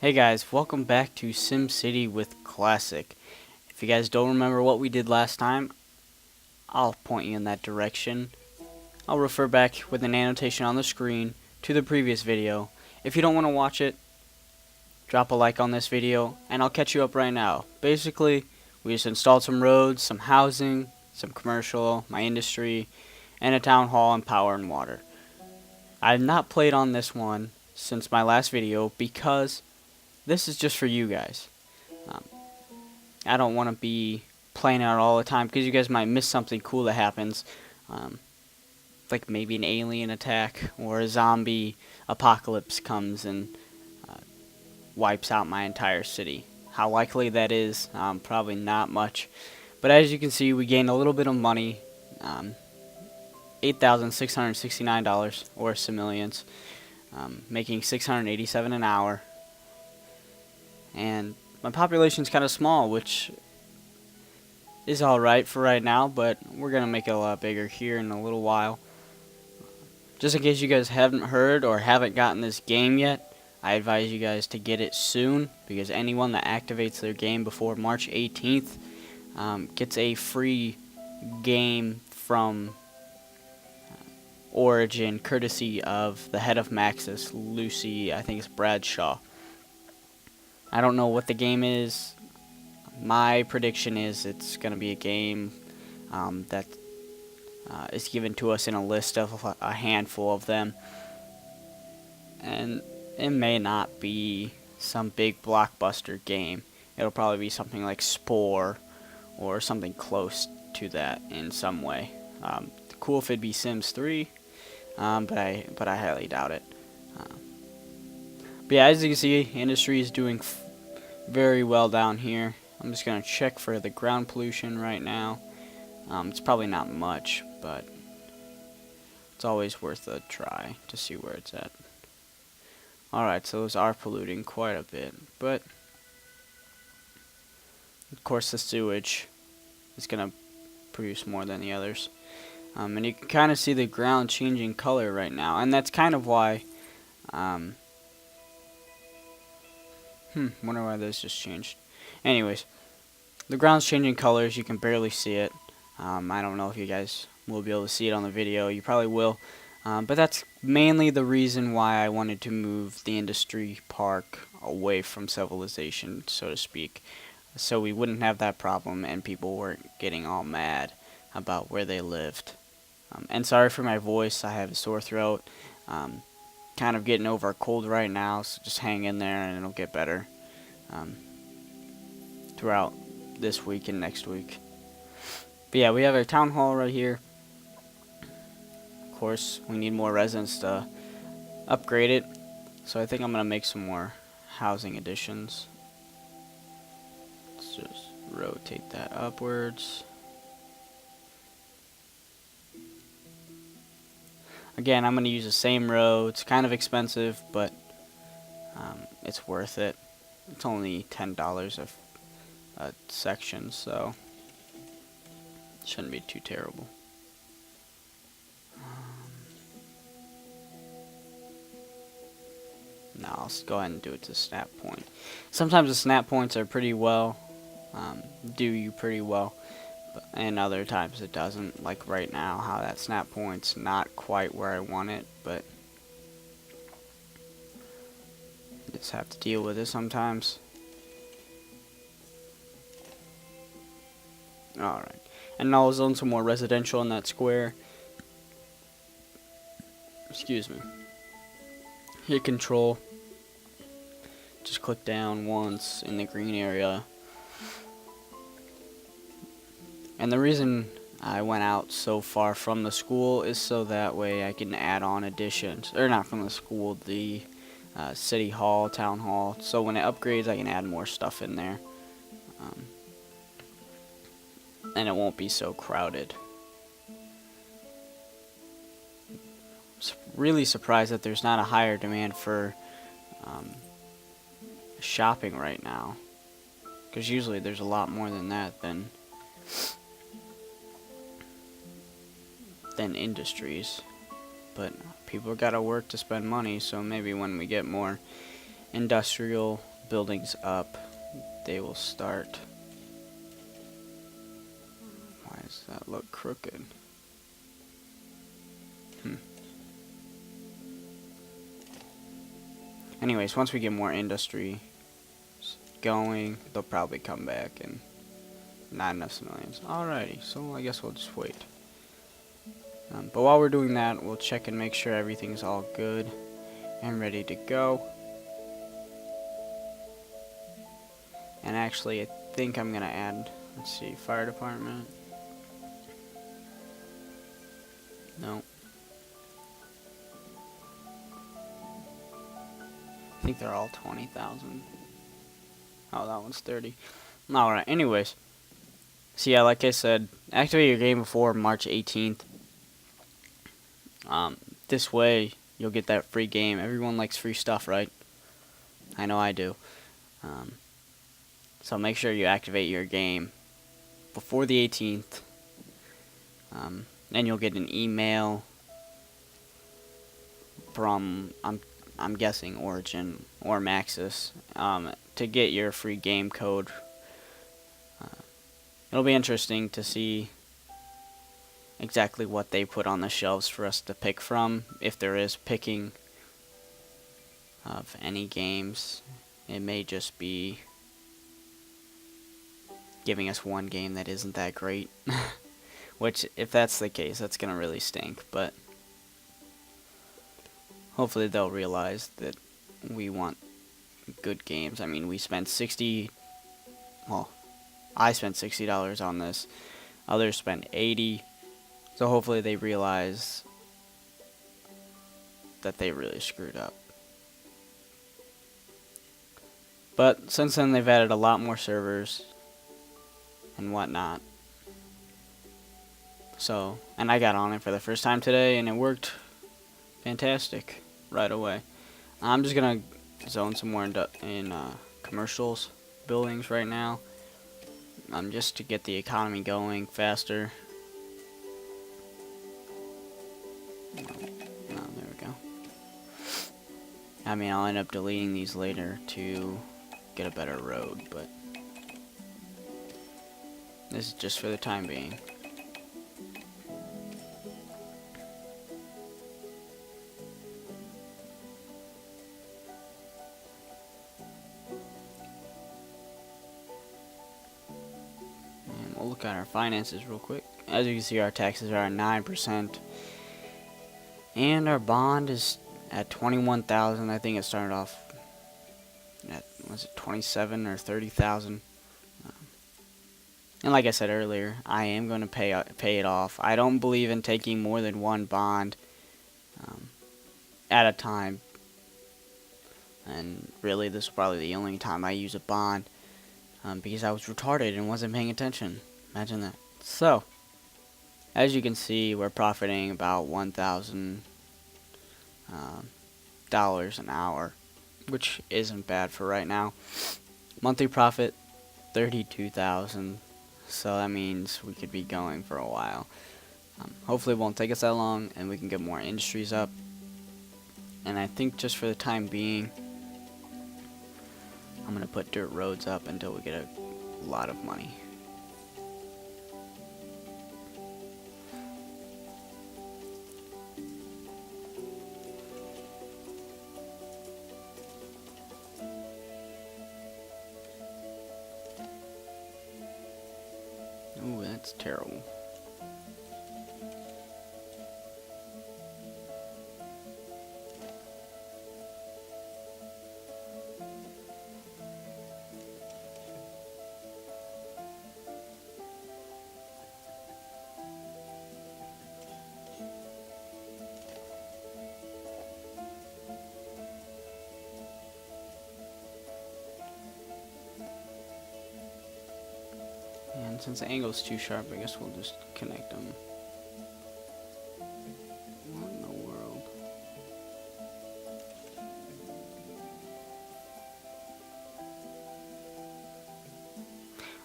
Hey guys, welcome back to SimCity with Classic. If you guys don't remember what we did last time, I'll point you in that direction. I'll refer back with an annotation on the screen to the previous video. If you don't want to watch it, drop a like on this video and I'll catch you up right now. Basically, we just installed some roads, some housing, some commercial, my industry, and a town hall and power and water. I have not played on this one since my last video because this is just for you guys. Um, I don't want to be playing out all the time because you guys might miss something cool that happens. Like maybe an alien attack or a zombie apocalypse comes and uh, wipes out my entire city. How likely that is, probably not much. But as you can see, we gained a little bit of money, $8,669 or simoleons, making $687 an hour. And my population's kind of small, which is alright for right now, but we're going to make it a lot bigger here in a little while. Just in case you guys haven't heard or haven't gotten this game yet, I advise you guys to get it soon, because anyone that activates their game before March 18th gets a free game from Origin, courtesy of the head of Maxis, Lucy, I think it's Bradshaw. I don't know what the game is. My prediction is it's going to be a game that is given to us in a list of a handful of them. And it may not be some big blockbuster game. It'll probably be something like Spore or something close to that in some way. Cool if it'd be Sims 3, but I highly doubt it. But yeah, as you can see, industry is doing very well down here. I'm just going to check for the ground pollution right now. It's probably not much, but it's always worth a try to see where it's at. Alright, so those are polluting quite a bit, but of course the sewage is going to produce more than the others. And you can kind of see the ground changing color right now, and that's kind of why wonder why this just changed. Anyways, the ground's changing colors. You can barely see it. I don't know if you guys will be able to see it on the video. You probably will. But that's mainly the reason why I wanted to move the industry park away from civilization, so to speak. So we wouldn't have that problem and people weren't getting all mad about where they lived. And sorry for my voice. I have a sore throat. Kind of getting over a cold right now, so just hang in there and it'll get better throughout this week and next week. But yeah, we have our town hall right here. Of course, we need more residents to upgrade it, so I think I'm going to make some more housing additions. Let's just rotate that upwards. Again, I'm going to use the same row. It's kind of expensive, but it's worth it. It's only $10 a section, so it shouldn't be too terrible. Now I'll go ahead and do it to snap point. Sometimes the snap points are pretty well, do you pretty well, and other times it doesn't. Like right now, how that snap point's not quite where I want it, but just have to deal with it sometimes. Alright, and now I'll zone some more residential in that square. Excuse me. Hit control. Just click down once in the green area. And the reason I went out so far from the school is so that way I can add on additions. Or not from the school, the city hall, town hall. So when it upgrades, I can add more stuff in there. And it won't be so crowded. Really surprised that there's not a higher demand for shopping right now, because usually there's a lot more than that than industries, but people gotta work to spend money, so maybe when we get more industrial buildings up, they will start. Why does that look crooked? Anyways, once we get more industry going, they'll probably come back, and not enough civilians. Alrighty, so I guess we'll just wait. But while we're doing that, we'll check and make sure everything's all good and ready to go. And actually, I think I'm gonna add, let's see, fire department. No. I think they're all 20,000. Oh, that one's 30. Alright, anyways. So yeah, like I said, activate your game before March 18th. This way, you'll get that free game. Everyone likes free stuff, right? I know I do. So make sure you activate your game before the 18th. And you'll get an email from, I'm guessing, Origin or Maxis, to get your free game code. It'll be interesting to see exactly what they put on the shelves for us to pick from, if there is picking of any games. It may just be giving us one game that isn't that great. Which, if that's the case, that's gonna really stink, but hopefully they'll realize that we want good games. I mean, we spent I spent $60 on this. Others spent $80. So hopefully they realize that they really screwed up. But since then, they've added a lot more servers and whatnot. So, and I got on it for the first time today, and it worked fantastic right away. I'm just gonna zone some more in commercials buildings right now, just to get the economy going faster. There we go. I mean, I'll end up deleting these later to get a better road, but this is just for the time being. And we'll look at our finances real quick. As you can see, our taxes are at 9%. And our bond is at 21,000. I think it started off at, was it 27 or 30,000? And like I said earlier, I am going to pay it off. I don't believe in taking more than one bond at a time. And really, this is probably the only time I use a bond, because I was retarded and wasn't paying attention. Imagine that. So, as you can see, we're profiting about $1,000 an hour, which isn't bad for right now. Monthly profit, 32,000. So that means we could be going for a while. Hopefully it won't take us that long, and we can get more industries up. And I think just for the time being, I'm gonna put dirt roads up until we get a lot of money. Ooh, that's terrible. And since the angle's too sharp, I guess we'll just connect them. What in the world?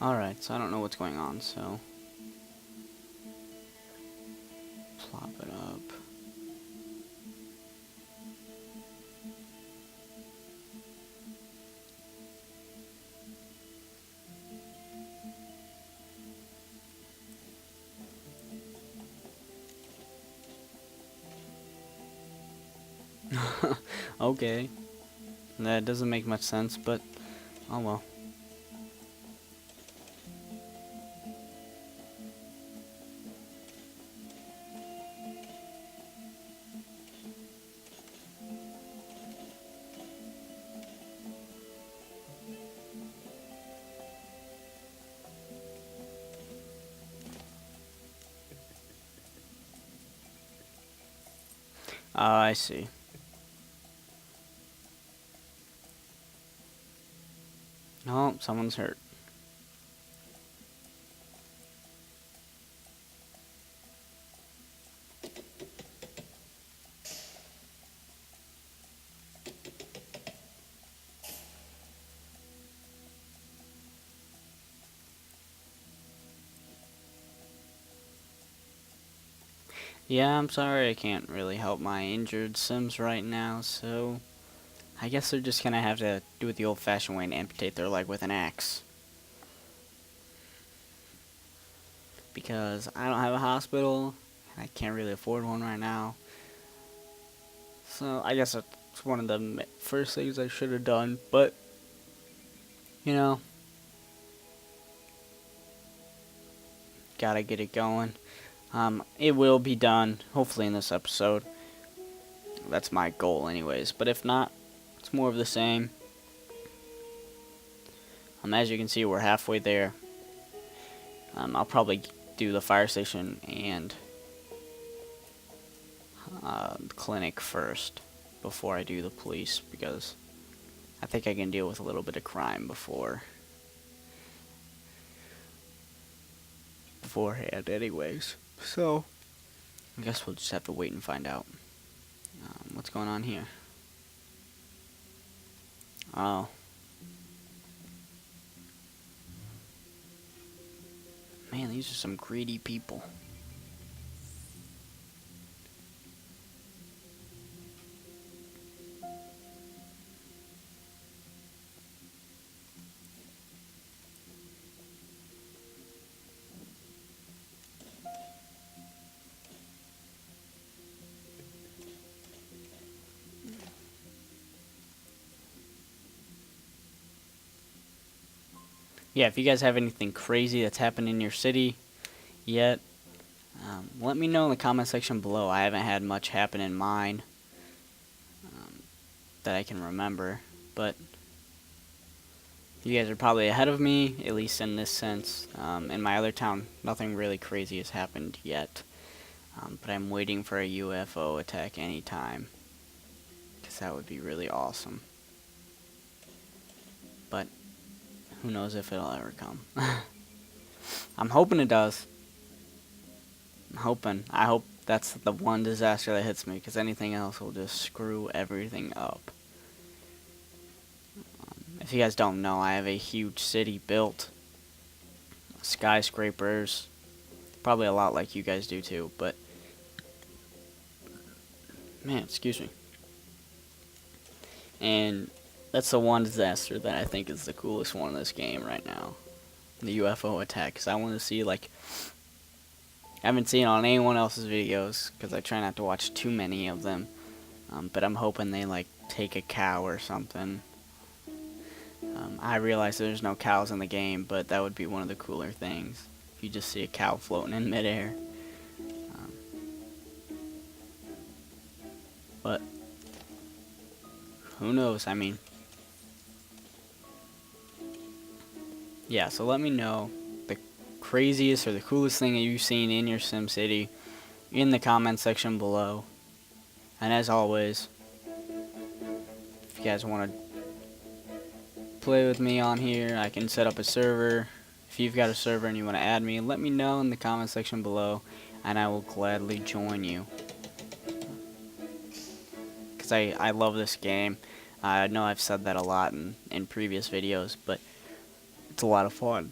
Alright, so I don't know what's going on, so plop it up. Okay. That doesn't make much sense, but oh well. I see. Oh, someone's hurt. Yeah, I'm sorry I can't really help my injured Sims right now, so I guess they're just gonna have to do it the old-fashioned way and amputate their leg with an axe. Because I don't have a hospital, and I can't really afford one right now. So I guess it's one of the first things I should have done, but, you know, gotta get it going. It will be done, hopefully in this episode. That's my goal anyways, but if not, it's more of the same. As you can see, we're halfway there. I'll probably do the fire station and the clinic first before I do the police, because I think I can deal with a little bit of crime beforehand anyways. So I guess we'll just have to wait and find out. What's going on here? Oh. Man, these are some greedy people. Yeah, if you guys have anything crazy that's happened in your city yet, let me know in the comment section below. I haven't had much happen in mine that I can remember, but you guys are probably ahead of me, at least in this sense. In my other town, nothing really crazy has happened yet, but I'm waiting for a UFO attack anytime, because that would be really awesome. But who knows if it'll ever come. I'm hoping it does. I hope that's the one disaster that hits me, because anything else will just screw everything up. If you guys don't know, I have a huge city built. Skyscrapers. Probably a lot like you guys do too, but man, excuse me. And that's the one disaster that I think is the coolest one in this game right now. The UFO attack, because I want to see, like, I haven't seen it on anyone else's videos, because I try not to watch too many of them, but I'm hoping they, like, take a cow or something. I realize there's no cows in the game, but that would be one of the cooler things. If you just see a cow floating in midair. But who knows? I mean, yeah, so let me know the craziest or the coolest thing that you've seen in your SimCity in the comment section below. And as always, if you guys want to play with me on here, I can set up a server. If you've got a server and you want to add me, let me know in the comment section below, and I will gladly join you. Because I love this game. I know I've said that a lot in previous videos, but it's a lot of fun.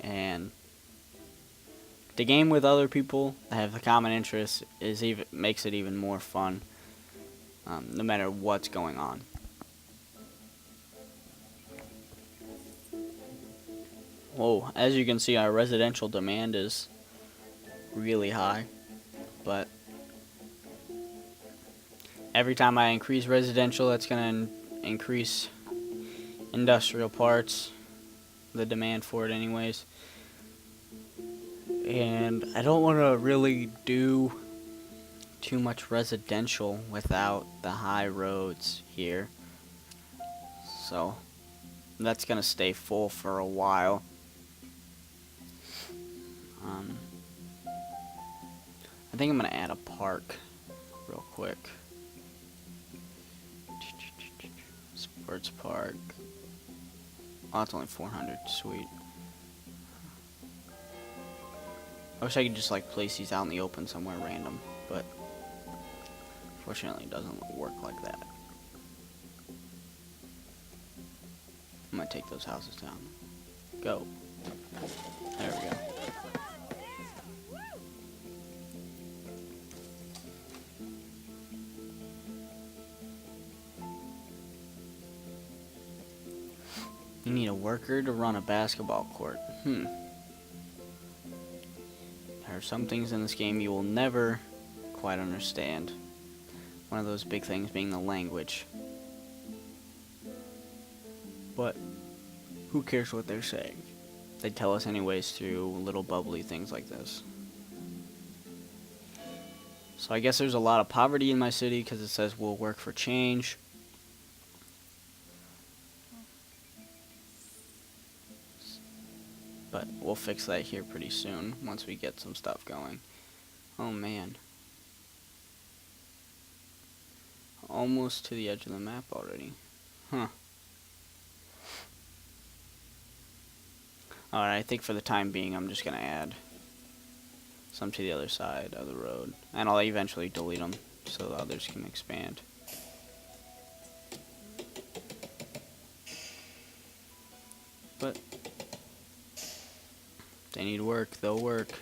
And the game with other people that have a common interest makes it even more fun, no matter what's going on. Whoa, as you can see, our residential demand is really high, but every time I increase residential, that's going to increase industrial parts, the demand for it anyways. And I don't want to really do too much residential without the high roads here. So that's going to stay full for a while. I think I'm going to add a park real quick. Sports park. Oh, that's only 400. Sweet. I wish I could just like place these out in the open somewhere random, but fortunately it doesn't work like that. I'm gonna take those houses down. Go. There we go. You need a worker to run a basketball court. There are some things in this game you will never quite understand. One of those big things being the language. But who cares what they're saying? They tell us anyways through little bubbly things like this. So I guess there's a lot of poverty in my city because it says we'll work for change. But we'll fix that here pretty soon once we get some stuff going. Oh man. Almost to the edge of the map already. Huh. Alright, I think for the time being I'm just going to add some to the other side of the road. And I'll eventually delete them so the others can expand. But they need work, they'll work.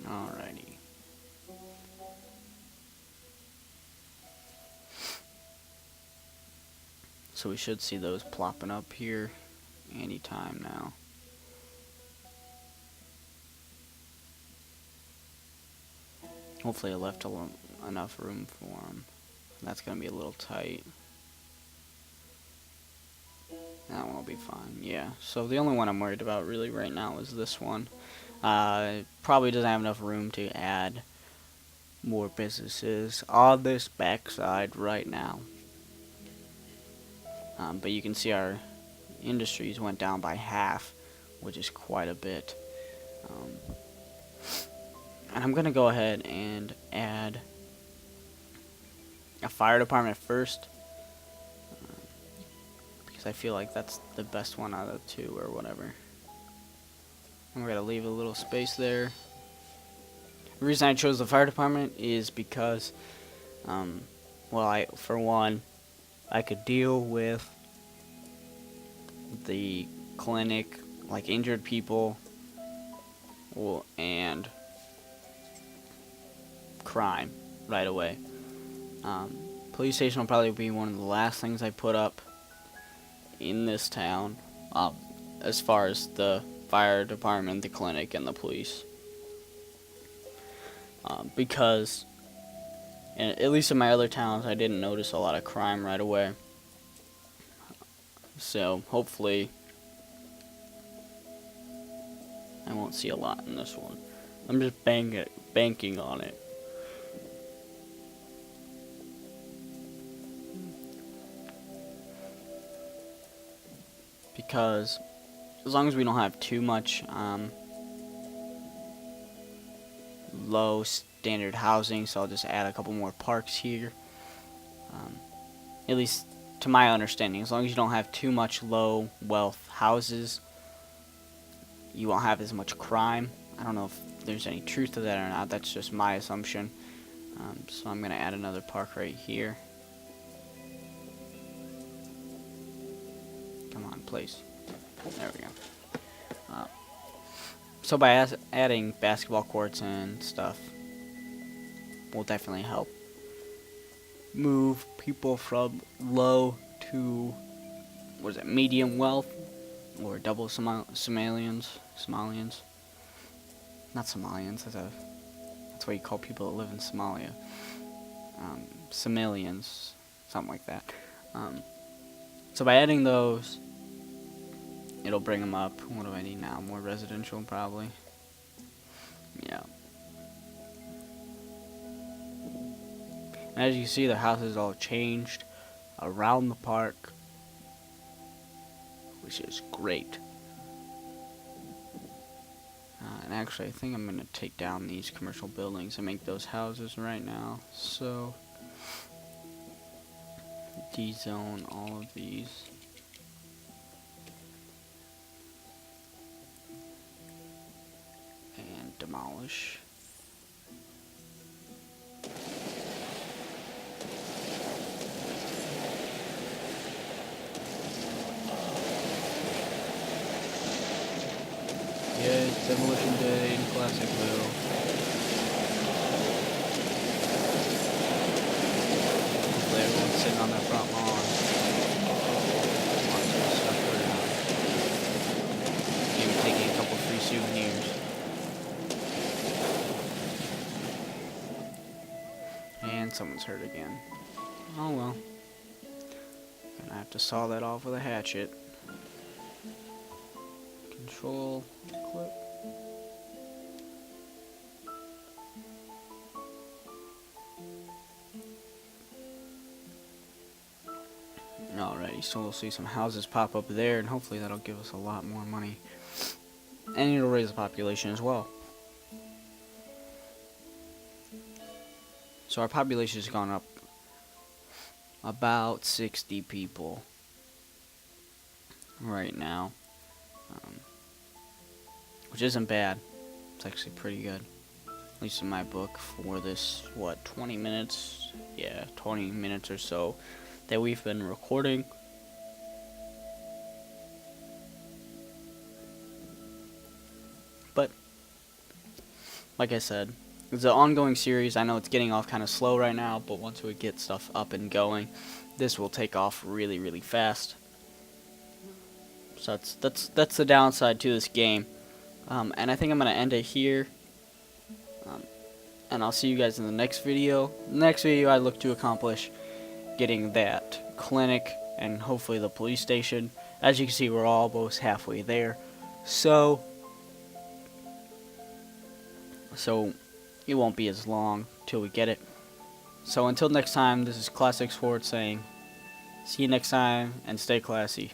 Alrighty. So we should see those plopping up here anytime now. Hopefully I left enough room for them. That's going to be a little tight. That one will be fine. Yeah, so the only one I'm worried about really right now is this one. It probably doesn't have enough room to add more businesses on this backside right now. But you can see our industries went down by half, which is quite a bit. And I'm going to go ahead and add a fire department first. Because I feel like that's the best one out of the two or whatever. And we're going to leave a little space there. The reason I chose the fire department is because, well, for one, I could deal with the clinic, like injured people, and crime right away. Police station will probably be one of the last things I put up in this town, as far as the fire department, the clinic, and the police. Because, at least in my other towns, I didn't notice a lot of crime right away. So, hopefully, I won't see a lot in this one. I'm just banking on it. Because, as long as we don't have too much, low standard housing, so I'll just add a couple more parks here. At least to my understanding, as long as you don't have too much low wealth houses, you won't have as much crime. I don't know if there's any truth to that or not. That's just my assumption. So I'm going to add another park right here. Come on, please. There we go. So by adding basketball courts and stuff will definitely help. move people from low to, what is it, medium wealth, or double Somalians, not Somalians, that's what you call people that live in Somalia, Somalians, something like that. So by adding those, it'll bring them up. What do I need now? More residential, probably. Yeah. And as you can see, the houses all changed around the park, which is great. And actually, I think I'm going to take down these commercial buildings and make those houses right now. So, de-zone all of these. And demolish. Yeah, it's Demolition Day in Classicville. Hopefully everyone's sitting on their front lawn. Watching stuff around. Maybe taking a couple free souvenirs. And someone's hurt again. Oh well. Gonna have to saw that off with a hatchet. Control, click. Alrighty, so we'll see some houses pop up there, and hopefully that'll give us a lot more money. And it'll raise the population as well. So our population has gone up about 60 people right now. Which isn't bad. It's actually pretty good. At least in my book for this, 20 minutes? Yeah, 20 minutes or so that we've been recording. But, like I said, it's an ongoing series. I know it's getting off kind of slow right now, but once we get stuff up and going, this will take off really, really fast. So that's the downside to this game. And I think I'm going to end it here. And I'll see you guys in the next video. Next video, I look to accomplish getting that clinic and hopefully the police station. As you can see, we're almost halfway there. So it won't be as long till we get it. So until next time, this is Classic Sports saying, see you next time and stay classy.